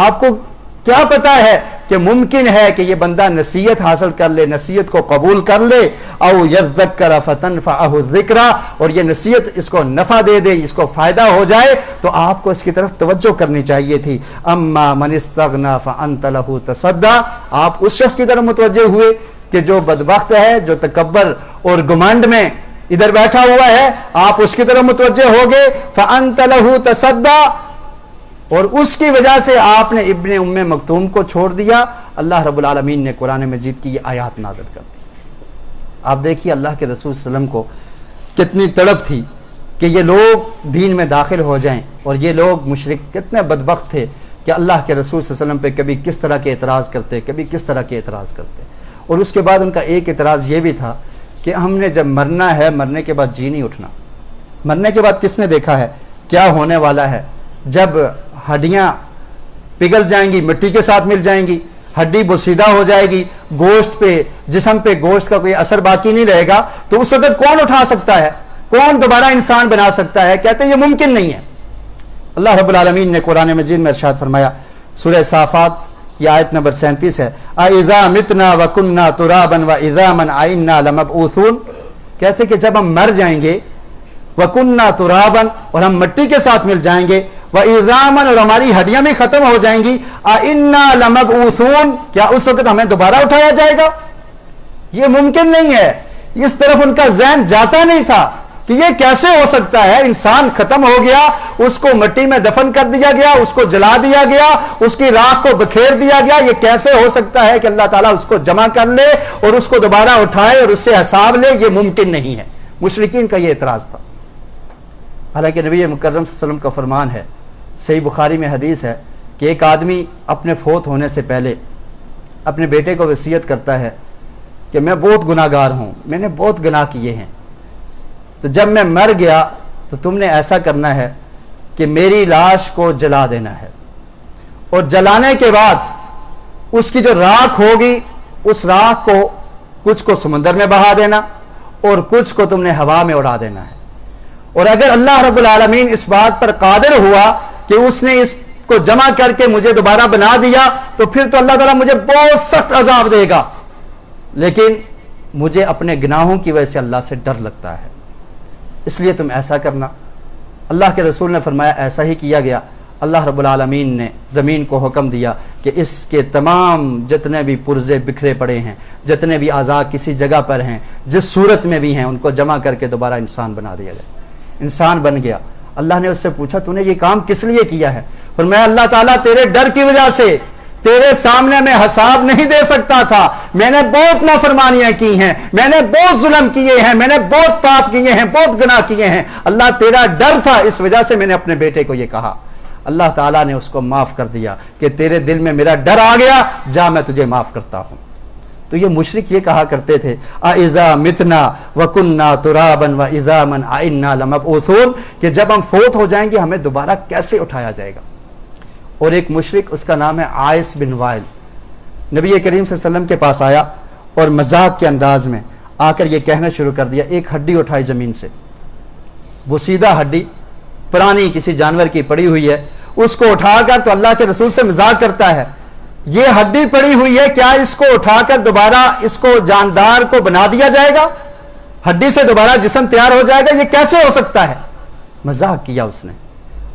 آپ کو کیا پتا ہے کہ ممکن ہے کہ یہ بندہ نصیحت حاصل کر لے، نصیحت کو قبول کر لے، او یذکر فتنفعہ الذکرى، اور یہ نصیحت اس کو نفع دے دے، اس کو فائدہ ہو جائے، تو آپ کو اس کی طرف توجہ کرنی چاہیے تھی۔ اما من استغنى فانت له تصدى، آپ اس شخص کی طرف متوجہ ہوئے کہ جو بدبخت ہے، جو تکبر اور گمنڈ میں ادھر بیٹھا ہوا ہے، آپ اس کی طرف متوجہ ہو گئے، فانت له تصدى، اور اس کی وجہ سے آپ نے ابن ام مکتوم کو چھوڑ دیا۔ اللہ رب العالمین نے قرآن مجید کی یہ آیات نازل کر دی۔ آپ دیکھیے اللہ کے رسول صلی اللہ علیہ وسلم کو کتنی تڑپ تھی کہ یہ لوگ دین میں داخل ہو جائیں، اور یہ لوگ مشرک کتنے بدبخت تھے کہ اللہ کے رسول صلی اللہ علیہ وسلم پہ کبھی کس طرح کے اعتراض کرتے، کبھی کس طرح کے اعتراض کرتے، اور اس کے بعد ان کا ایک اعتراض یہ بھی تھا کہ ہم نے جب مرنا ہے، مرنے کے بعد جی نہیں اٹھنا۔ مرنے کے بعد کس نے دیکھا ہے کیا ہونے والا ہے؟ جب ہڈیاں پگھل جائیں گی، مٹی کے ساتھ مل جائیں گی، ہڈی بوسیدہ ہو جائے گی، گوشت پہ، جسم پہ گوشت کا کوئی اثر باقی نہیں رہے گا، تو اس وقت کون اٹھا سکتا ہے، کون دوبارہ انسان بنا سکتا ہے؟ کہتے ہیں یہ ممکن نہیں ہے۔ اللہ رب العالمین نے قرآن مجید میں ارشاد فرمایا، سورہ صافات کی آیت نمبر 37 ہے، اَإِذَا مِتْنَا وَكُنَّا تُرَابًا وَإِذَامًا أَإِنَّا لَمَبْعُوثُونَ، کہتے کہ جب ہم مر جائیں گے، وَكُنَّا تُرَابًا، اور ہم مٹی کے ساتھ مل جائیں گے، وَإِذَامًا، اور ہماری ہڈیاں بھی ختم ہو جائیں گی، أَإِنَّا لَمَبْعُوثُونَ، کیا اس وقت ہمیں دوبارہ اٹھایا جائے گا؟ یہ ممکن نہیں ہے۔ اس طرف ان کا ذہن جاتا نہیں تھا کہ یہ کیسے ہو سکتا ہے، انسان ختم ہو گیا، اس کو مٹی میں دفن کر دیا گیا، اس کو جلا دیا گیا، اس کی راکھ کو بکھیر دیا گیا، یہ کیسے ہو سکتا ہے کہ اللہ تعالیٰ اس کو جمع کر لے اور اس کو دوبارہ اٹھائے اور اس سے حساب لے؟ یہ ممکن نہیں ہے۔ مشرکین کا یہ اعتراض تھا۔ حالانکہ نبی مکرم صلی اللہ علیہ وسلم کا فرمان ہے، صحیح بخاری میں حدیث ہے کہ ایک آدمی اپنے فوت ہونے سے پہلے اپنے بیٹے کو وصیت کرتا ہے کہ میں بہت گناہ گار ہوں، میں نے بہت گناہ کیے ہیں، تو جب میں مر گیا تو تم نے ایسا کرنا ہے کہ میری لاش کو جلا دینا ہے، اور جلانے کے بعد اس کی جو راکھ ہوگی، اس راکھ کو کچھ کو سمندر میں بہا دینا اور کچھ کو تم نے ہوا میں اڑا دینا ہے، اور اگر اللہ رب العالمین اس بات پر قادر ہوا کہ اس نے اس کو جمع کر کے مجھے دوبارہ بنا دیا، تو پھر تو اللہ تعالیٰ مجھے بہت سخت عذاب دے گا، لیکن مجھے اپنے گناہوں کی وجہ سے اللہ سے ڈر لگتا ہے، اس لیے تم ایسا کرنا۔ اللہ کے رسول نے فرمایا ایسا ہی کیا گیا۔ اللہ رب العالمین نے زمین کو حکم دیا کہ اس کے تمام جتنے بھی پرزے بکھرے پڑے ہیں، جتنے بھی اعضاء کسی جگہ پر ہیں، جس صورت میں بھی ہیں، ان کو جمع کر کے دوبارہ انسان بنا دیا جائے۔ انسان بن گیا۔ اللہ نے اس سے پوچھا تو نے یہ کام کس لیے کیا ہے؟ فرمایا اللہ تعالیٰ تیرے ڈر کی وجہ سے تیرے سامنے میں حساب نہیں دے سکتا تھا، میں نے بہت نافرمانیاں کی ہیں، میں نے بہت ظلم کیے ہیں، میں نے بہت پاپ کیے ہیں، بہت گناہ کیے ہیں، اللہ تیرا ڈر تھا، اس وجہ سے میں نے اپنے بیٹے کو یہ کہا۔ اللہ تعالیٰ نے اس کو معاف کر دیا کہ تیرے دل میں میرا ڈر آ گیا، جا میں تجھے معاف کرتا ہوں۔ تو یہ مشرک یہ کہا کرتے تھے اَإِذَا مِتْنَا وَكُنَّا تُرَابًا وَإِذَامًا أَإِنَّا لَمَبْعُوثُونَ کہ جب ہم فوت ہو جائیں گے ہمیں دوبارہ کیسے اٹھایا جائے گا۔ اور ایک مشرک اس کا نام ہے عائس بن وائل، نبی کریم صلی اللہ علیہ وسلم کے پاس آیا اور مذاق کے انداز میں آ کر یہ کہنا شروع کر دیا، ایک ہڈی اٹھائی زمین سے، وہ سیدھا ہڈی پرانی کسی جانور کی پڑی ہوئی ہے، اس کو اٹھا کر تو اللہ کے رسول سے مذاق کرتا ہے، یہ ہڈی پڑی ہوئی ہے، کیا اس کو اٹھا کر دوبارہ اس کو جاندار کو بنا دیا جائے گا؟ ہڈی سے دوبارہ جسم تیار ہو جائے گا؟ یہ کیسے ہو سکتا ہے؟ مذاق کیا اس نے۔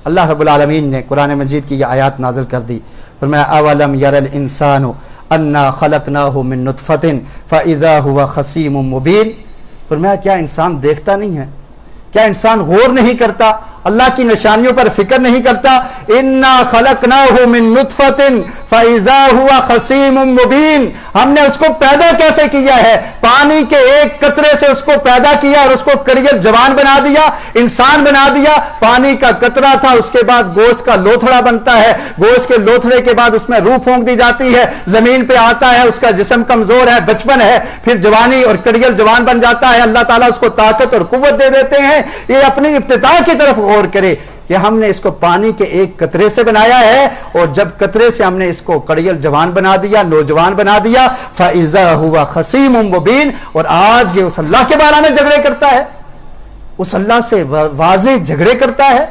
اللہ رب العالمین نے قرآن مجید کی یہ آیات نازل کر دی، فرمایا اولم یر الانسان انا خلقناہ من نطفۃ فاذا هو خصیم مبین، فرمایا کیا انسان دیکھتا نہیں ہے، کیا انسان غور نہیں کرتا، اللہ کی نشانیوں پر فکر نہیں کرتا؟ انا خلقناہ من نطفۃ فاذا هو خصیم مبین، ہم نے اس کو پیدا کیسے کیا ہے؟ پانی کے ایک قطرے سے اس کو پیدا کیا اور اس کو کڑیل جوان بنا دیا، انسان بنا دیا۔ پانی کا قطرہ تھا، اس کے بعد گوشت کا لوتھڑا بنتا ہے، گوشت کے لوتھڑے کے بعد اس میں روح پھونک دی جاتی ہے، زمین پہ آتا ہے، اس کا جسم کمزور ہے، بچپن ہے، پھر جوانی اور کڑیل جوان بن جاتا ہے، اللہ تعالیٰ اس کو طاقت اور قوت دے دیتے ہیں۔ یہ اپنی ابتدا کی طرف غور کرے کہ ہم نے اس کو پانی کے ایک قطرے سے بنایا ہے، اور جب قطرے سے ہم نے اس کو کڑیل جوان بنا دیا، نوجوان بنا دیا، فَإِذَا هُوَ خَصِيمٌ مُبِينٌ، اور آج یہ اس اللہ کے بارے میں جھگڑے کرتا ہے، اس اللہ سے واضح جھگڑے کرتا ہے۔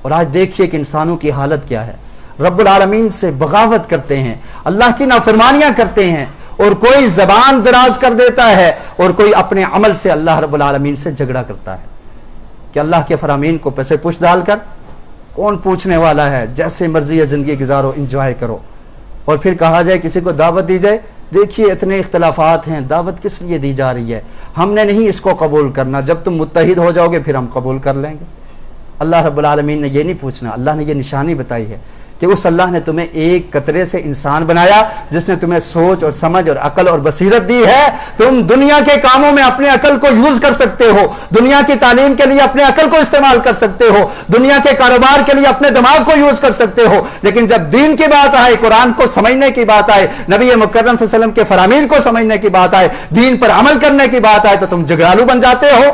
اور آج دیکھیے کہ انسانوں کی حالت کیا ہے، رب العالمین سے بغاوت کرتے ہیں، اللہ کی نافرمانیاں کرتے ہیں، اور کوئی زبان دراز کر دیتا ہے اور کوئی اپنے عمل سے اللہ رب العالمین سے جھگڑا کرتا ہے کہ اللہ کے فرامین کو پیسے پوچھ ڈال کر کون پوچھنے والا ہے، جیسے مرضی ہے زندگی گزارو، انجوائے کرو۔ اور پھر کہا جائے کسی کو دعوت دی جائے، دیکھیے اتنے اختلافات ہیں، دعوت کس لیے دی جا رہی ہے، ہم نے نہیں اس کو قبول کرنا، جب تم متحد ہو جاؤ گے پھر ہم قبول کر لیں گے۔ اللہ رب العالمین نے یہ نہیں پوچھنا، اللہ نے یہ نشانی بتائی ہے کہ اس اللہ نے تمہیں ایک قطرے سے انسان بنایا، جس نے تمہیں سوچ اور سمجھ اور عقل اور بصیرت دی ہے، تم دنیا کے کاموں میں اپنے عقل کو یوز کر سکتے ہو، دنیا کی تعلیم کے لیے اپنے عقل کو استعمال کر سکتے ہو، دنیا کے کاروبار کے لیے اپنے دماغ کو یوز کر سکتے ہو، لیکن جب دین کی بات آئے، قرآن کو سمجھنے کی بات آئے، نبی مکرم صلی اللہ علیہ وسلم کے فرامین کو سمجھنے کی بات آئے، دین پر عمل کرنے کی بات آئے، تو تم جھگڑالو بن جاتے ہو،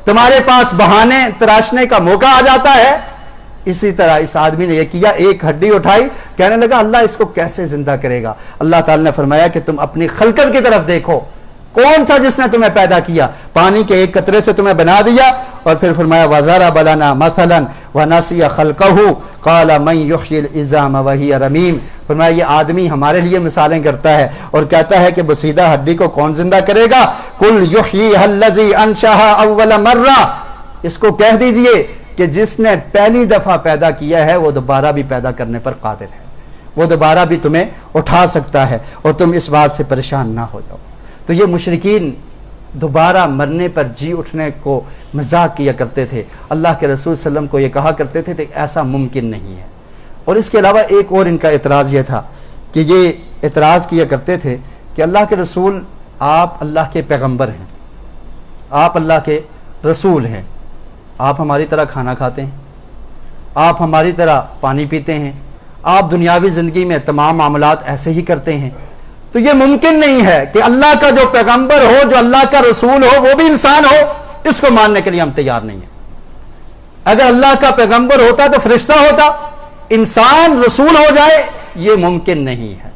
تمہارے پاس بہانے تراشنے کا موقع آ جاتا ہے۔ اسی طرح اس آدمی نے یہ کیا، ایک ہڈی اٹھائی، کہنے لگا اللہ اس کو کیسے زندہ کرے گا؟ اللہ تعالی نے فرمایا کہ تم اپنی خلقت کی طرف دیکھو، کون تھا جس نے تمہیں پیدا کیا؟ پانی کے ایک قطرے سے تمہیں بنا دیا، اور پھر فرمایا وَضَرَبَ لَنَا مَثَلًا وَنَسِيَ خَلْقَهُ قَالَ مَنْ يُحْيِي الْعِظَامَ وَهِيَ رَمِيمٌ، فرمایا یہ آدمی ہمارے لیے مثالیں کرتا ہے اور کہتا ہے کہ بسیدہ ہڈی کو کون زندہ کرے گا؟ قُلْ يُحْيِيهَا الَّذِي أَنشَأَهَا أَوَّلَ مَرَّةٍ، اس کو کہہ دیجئے کہ جس نے پہلی دفعہ پیدا کیا ہے وہ دوبارہ بھی پیدا کرنے پر قادر ہے، وہ دوبارہ بھی تمہیں اٹھا سکتا ہے، اور تم اس بات سے پریشان نہ ہو جاؤ۔ تو یہ مشرکین دوبارہ مرنے پر جی اٹھنے کو مذاق کیا کرتے تھے، اللہ کے رسول صلی اللہ علیہ وسلم کو یہ کہا کرتے تھے کہ ایسا ممکن نہیں ہے۔ اور اس کے علاوہ ایک اور ان کا اعتراض یہ تھا کہ یہ اعتراض کیا کرتے تھے کہ اللہ کے رسول، آپ اللہ کے پیغمبر ہیں، آپ اللہ کے رسول ہیں، آپ ہماری طرح کھانا کھاتے ہیں، آپ ہماری طرح پانی پیتے ہیں، آپ دنیاوی زندگی میں تمام معاملات ایسے ہی کرتے ہیں، تو یہ ممکن نہیں ہے کہ اللہ کا جو پیغمبر ہو، جو اللہ کا رسول ہو، وہ بھی انسان ہو، اس کو ماننے کے لیے ہم تیار نہیں ہیں۔ اگر اللہ کا پیغمبر ہوتا تو فرشتہ ہوتا، انسان رسول ہو جائے یہ ممکن نہیں ہے۔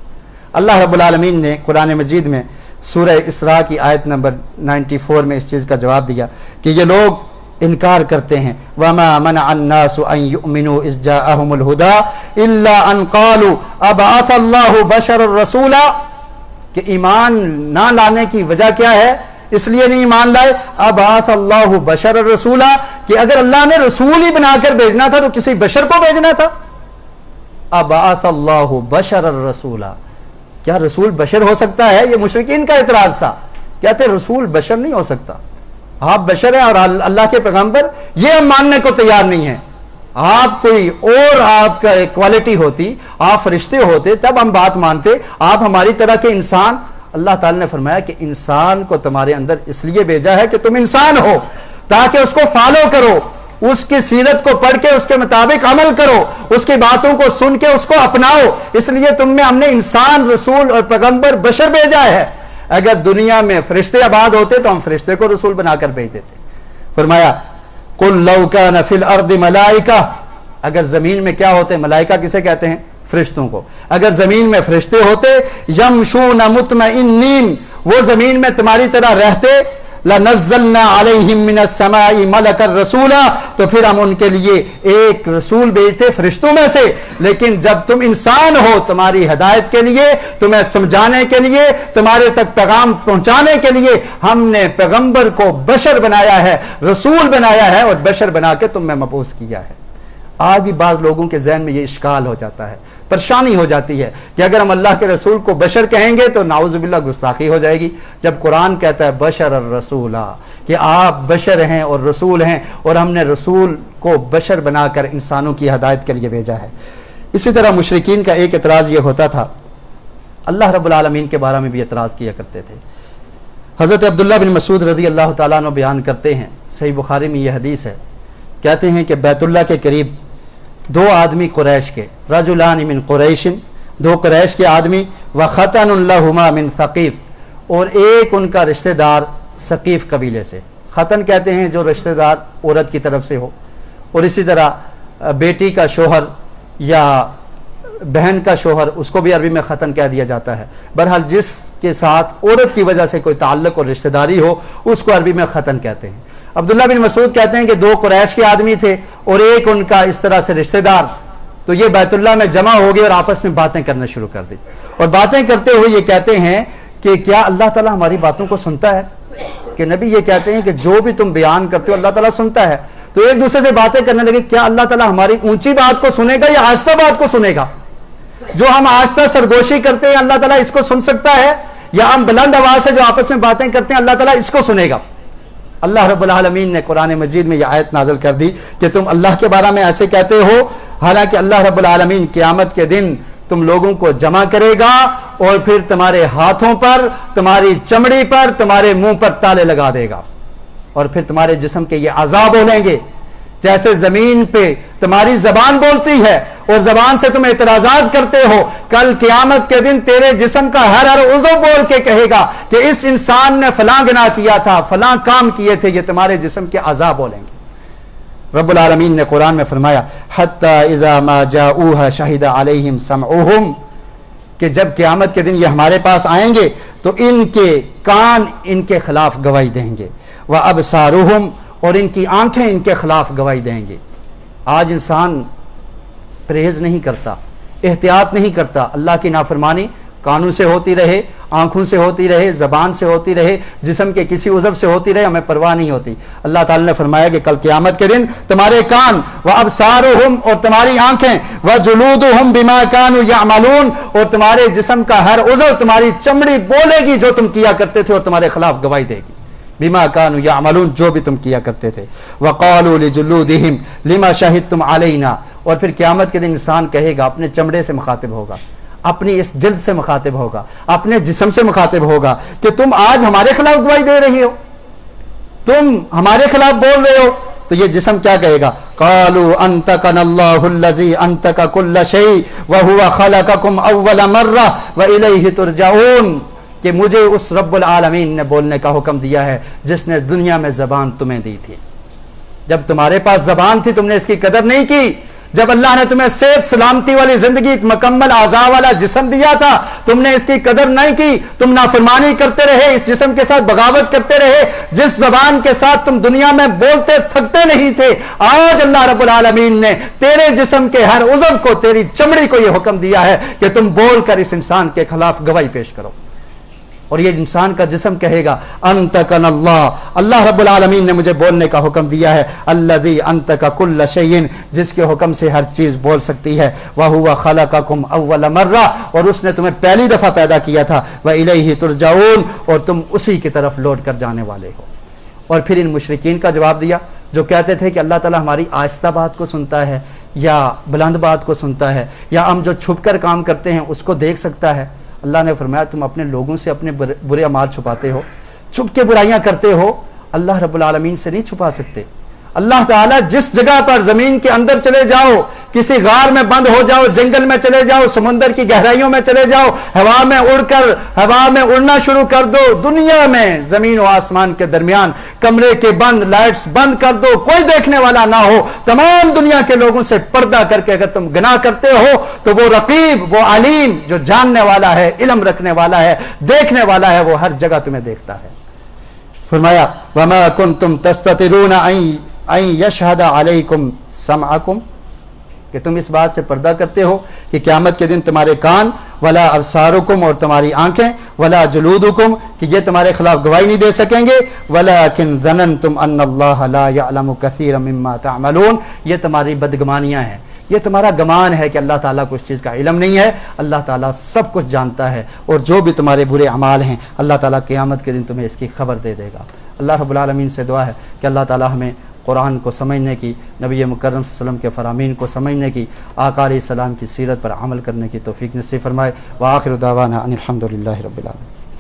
اللہ رب العالمین نے قرآن مجید میں سورہ اسراء کی آیت نمبر 94 میں اس چیز کا جواب دیا کہ یہ لوگ انکار کرتے ہیں، وَمَا مَنَعَ النَّاسُ أَن يُؤْمِنُوا إِذْ جَاءَهُمُ الْهُدَىٰ إِلَّا أَن قَالُوا أَبْعَثَ اللَّهُ بَشَرًا رَسُولًا، کہ ایمان نہ لانے کی وجہ کیا ہے؟ اس لیے نہیں ایمان لائے؟ ابعث اللہ بشر رسولا، کہ اگر اللہ نے رسول ہی بنا کر بھیجنا تھا تو کسی بشر کو بھیجنا تھا۔ ابعث اللہ بشر رسولا، کیا رسول بشر ہو سکتا ہے؟ یہ مشرکین کا اعتراض تھا، کہتے رسول بشر نہیں ہو سکتا، آپ بشر ہیں اور اللہ کے پیغمبر، یہ ہم ماننے کو تیار نہیں ہیں۔ آپ کوئی اور آپ کا کوالٹی ہوتی، آپ فرشتے ہوتے، تب ہم بات مانتے، آپ ہماری طرح کے انسان۔ اللہ تعالی نے فرمایا کہ انسان کو تمہارے اندر اس لیے بھیجا ہے کہ تم انسان ہو، تاکہ اس کو فالو کرو، اس کی سیرت کو پڑھ کے اس کے مطابق عمل کرو، اس کی باتوں کو سن کے اس کو اپناؤ۔ اس لیے تم میں ہم نے انسان، رسول اور پیغمبر، بشر بھیجا ہے۔ اگر دنیا میں فرشتے آباد ہوتے تو ہم فرشتے کو رسول بنا کر بھیج دیتے۔ فرمایا قُلْ لَوْ كَانَ فِي الْأَرْضِ مَلَائِكَةٌ، اگر زمین میں کیا ہوتے؟ ملائکہ کسے کہتے ہیں؟ فرشتوں کو۔ اگر زمین میں فرشتے ہوتے، یمشون مطمئنین، وہ زمین میں تمہاری طرح رہتے، لنزلنا علیہم من السماء ملکا رسولا، تو پھر ہم ان کے لیے ایک رسول بھیجتے فرشتوں میں سے۔ لیکن جب تم انسان ہو، تمہاری ہدایت کے لیے، تمہیں سمجھانے کے لیے، تمہارے تک پیغام پہنچانے کے لیے ہم نے پیغمبر کو بشر بنایا ہے، رسول بنایا ہے، اور بشر بنا کے تم میں مبعوث کیا ہے۔ آج بھی بعض لوگوں کے ذہن میں یہ اشکال ہو جاتا ہے، پریشانی ہو جاتی ہے کہ اگر ہم اللہ کے رسول کو بشر کہیں گے تو نعوذ باللہ گستاخی ہو جائے گی، جب قرآن کہتا ہے بشر الرسولہ، کہ آپ بشر ہیں اور رسول ہیں، اور ہم نے رسول کو بشر بنا کر انسانوں کی ہدایت کے لیے بھیجا ہے۔ اسی طرح مشرکین کا ایک اعتراض یہ ہوتا تھا، اللہ رب العالمین کے بارے میں بھی اعتراض کیا کرتے تھے۔ حضرت عبداللہ بن مسعود رضی اللہ تعالیٰ عنہ بیان کرتے ہیں، صحیح بخاری میں یہ حدیث ہے، کہتے ہیں کہ بیت اللہ کے قریب دو آدمی قریش کے، رجلان من قریش، دو قریش کے آدمی، وخطن لہما من ثقیف، اور ایک ان کا رشتہ دار ثقیف قبیلے سے۔ خطن کہتے ہیں جو رشتہ دار عورت کی طرف سے ہو، اور اسی طرح بیٹی کا شوہر یا بہن کا شوہر، اس کو بھی عربی میں خطن کہہ دیا جاتا ہے۔ بہرحال جس کے ساتھ عورت کی وجہ سے کوئی تعلق اور رشتہ داری ہو، اس کو عربی میں خطن کہتے ہیں۔ عبداللہ بن مسعود کہتے ہیں کہ دو قریش کے آدمی تھے اور ایک ان کا اس طرح سے رشتہ دار، تو یہ بیت اللہ میں جمع ہو گئے اور آپس میں باتیں کرنا شروع کر دی، اور باتیں کرتے ہوئے یہ کہتے ہیں کہ کیا اللہ تعالیٰ ہماری باتوں کو سنتا ہے؟ کہ نبی یہ کہتے ہیں کہ جو بھی تم بیان کرتے ہو اللہ تعالیٰ سنتا ہے۔ تو ایک دوسرے سے باتیں کرنے لگے، کیا اللہ تعالیٰ ہماری اونچی بات کو سنے گا یا آہستہ بات کو سنے گا؟ جو ہم آہستہ سرگوشی کرتے ہیں اللہ تعالیٰ اس کو سن سکتا ہے، یا ہم بلند آواز سے جو آپس میں باتیں کرتے ہیں اللہ تعالیٰ اس کو سنے گا؟ اللہ رب العالمین نے قرآن مجید میں یہ آیت نازل کر دی کہ تم اللہ کے بارے میں ایسے کہتے ہو، حالانکہ اللہ رب العالمین قیامت کے دن تم لوگوں کو جمع کرے گا اور پھر تمہارے ہاتھوں پر، تمہاری چمڑی پر، تمہارے منہ پر تالے لگا دے گا، اور پھر تمہارے جسم کے یہ عذاب ہولیں گے جیسے زمین پہ تمہاری زبان بولتی ہے اور زبان سے تم اعتراضات کرتے ہو، کل قیامت کے دن تیرے جسم کا ہر عضو بول کے کہے گا کہ اس انسان نے فلاں گناہ کیا تھا، فلاں کام کیے تھے، یہ تمہارے جسم کے عذاب بولیں گے۔ رب العالمین نے قرآن میں فرمایا حتی اذا ما جاؤوها شہد علیہم سمعہم، کہ جب قیامت کے دن یہ ہمارے پاس آئیں گے تو ان کے کان ان کے خلاف گواہی دیں گے، وابصارہم، اور ان کی آنکھیں ان کے خلاف گواہی دیں گے۔ آج انسان پرہیز نہیں کرتا، احتیاط نہیں کرتا، اللہ کی نافرمانی کانوں سے ہوتی رہے، آنکھوں سے ہوتی رہے، زبان سے ہوتی رہے، جسم کے کسی عضو سے ہوتی رہے، ہمیں پرواہ نہیں ہوتی۔ اللہ تعالی نے فرمایا کہ کل قیامت کے دن تمہارے کان، وابصارہم، اور تمہاری آنکھیں، وجلودہم بما کانوا یعملون، اور تمہارے جسم کا ہر عضو، تمہاری چمڑی بولے گی جو تم کیا کرتے تھے اور تمہارے خلاف گواہی دے گی، بما کانوا یعملون، جو بھی تم کیا کرتے تھے۔ وقالوا لجلودہم لما شہدتم علینا، اور پھر قیامت کے دن انسان کہے گا، اپنے چمڑے سے مخاطب ہوگا، اپنی اس جلد سے مخاطب ہوگا، اپنے جسم سے مخاطب ہوگا کہ تم آج ہمارے خلاف گواہی دے رہی ہو، تم ہمارے خلاف بول رہے ہو۔ تو یہ جسم کیا کہے گا؟ قالوا انطقنا اللہ الذی انطق کل شیء وہو خلقکم اول مرہ والیہ ترجعون، کہ مجھے اس رب العالمین نے بولنے کا حکم دیا ہے جس نے دنیا میں زبان تمہیں دی تھی۔ جب تمہارے پاس زبان تھی تم نے اس کی قدر نہیں کی، جب اللہ نے تمہیں صحت سلامتی والی زندگی، مکمل اعضاء والا جسم دیا تھا، تم نے اس کی قدر نہیں کی، تم نافرمانی کرتے رہے، اس جسم کے ساتھ بغاوت کرتے رہے، جس زبان کے ساتھ تم دنیا میں بولتے تھکتے نہیں تھے، آج اللہ رب العالمین نے تیرے جسم کے ہر عضو کو، تیری چمڑی کو یہ حکم دیا ہے کہ تم بول کر اس انسان کے خلاف گواہی پیش کرو۔ اور یہ انسان کا جسم کہے گا انطقنا اللہ، اللہ رب العالمین نے مجھے بولنے کا حکم دیا ہے، الذی انطق کل شیء، جس کے حکم سے ہر چیز بول سکتی ہے، وہو خلقکم اول مرہ، اور اس نے تمہیں پہلی دفعہ پیدا کیا تھا، والیہ ترجعون، اور تم اسی کی طرف لوٹ کر جانے والے ہو۔ اور پھر ان مشرکین کا جواب دیا جو کہتے تھے کہ اللہ تعالیٰ ہماری آہستہ بات کو سنتا ہے یا بلند بات کو سنتا ہے، یا ہم جو چھپ کر کام کرتے ہیں اس کو دیکھ سکتا ہے۔ اللہ نے فرمایا تم اپنے لوگوں سے اپنے برے اعمال چھپاتے ہو، چھپ کے برائیاں کرتے ہو، اللہ رب العالمین سے نہیں چھپا سکتے۔ اللہ تعالیٰ جس جگہ پر زمین کے اندر چلے جاؤ، کسی غار میں بند ہو جاؤ، جنگل میں چلے جاؤ، سمندر کی گہرائیوں میں چلے جاؤ، ہوا میں اڑنا شروع کر دو، دنیا میں زمین و آسمان کے درمیان کمرے کے بند، لائٹس بند کر دو، کوئی دیکھنے والا نہ ہو، تمام دنیا کے لوگوں سے پردہ کر کے اگر تم گناہ کرتے ہو تو وہ رقیب، وہ علیم، جو جاننے والا ہے، علم رکھنے والا ہے، دیکھنے والا ہے، وہ ہر جگہ تمہیں دیکھتا ہے۔ فرمایا وَمَا كُنْتُمْ تَسْتَتِرُونَ أَن يَشْهَدَ عَلَيْكُمْ سَمْعَكُمْ، کہ تم اس بات سے پردہ کرتے ہو کہ قیامت کے دن تمہارے کان، ولا ابصارکم، اور تمہاری آنکھیں، ولا جلودکم، کہ یہ تمہارے خلاف گواہی نہیں دے سکیں گے، ولیکن ظننتم ان اللہ لا یعلم کثیرا مما تعملون، یہ تمہاری بدگمانیاں ہیں، یہ تمہارا گمان ہے کہ اللہ تعالیٰ کو اس چیز کا علم نہیں ہے۔ اللہ تعالیٰ سب کچھ جانتا ہے، اور جو بھی تمہارے برے اعمال ہیں اللہ تعالیٰ قیامت کے دن تمہیں اس کی خبر دے دے گا۔ اللہ رب العالمین سے دعا ہے کہ اللہ تعالیٰ ہمیں قرآن کو سمجھنے کی، نبی مکرم صلی اللہ علیہ وسلم کے فرامین کو سمجھنے کی، آقا علیہ السلام کی سیرت پر عمل کرنے کی توفیق نصیب فرمائے۔ وآخر دعوانا ان الحمد للہ رب العالمین۔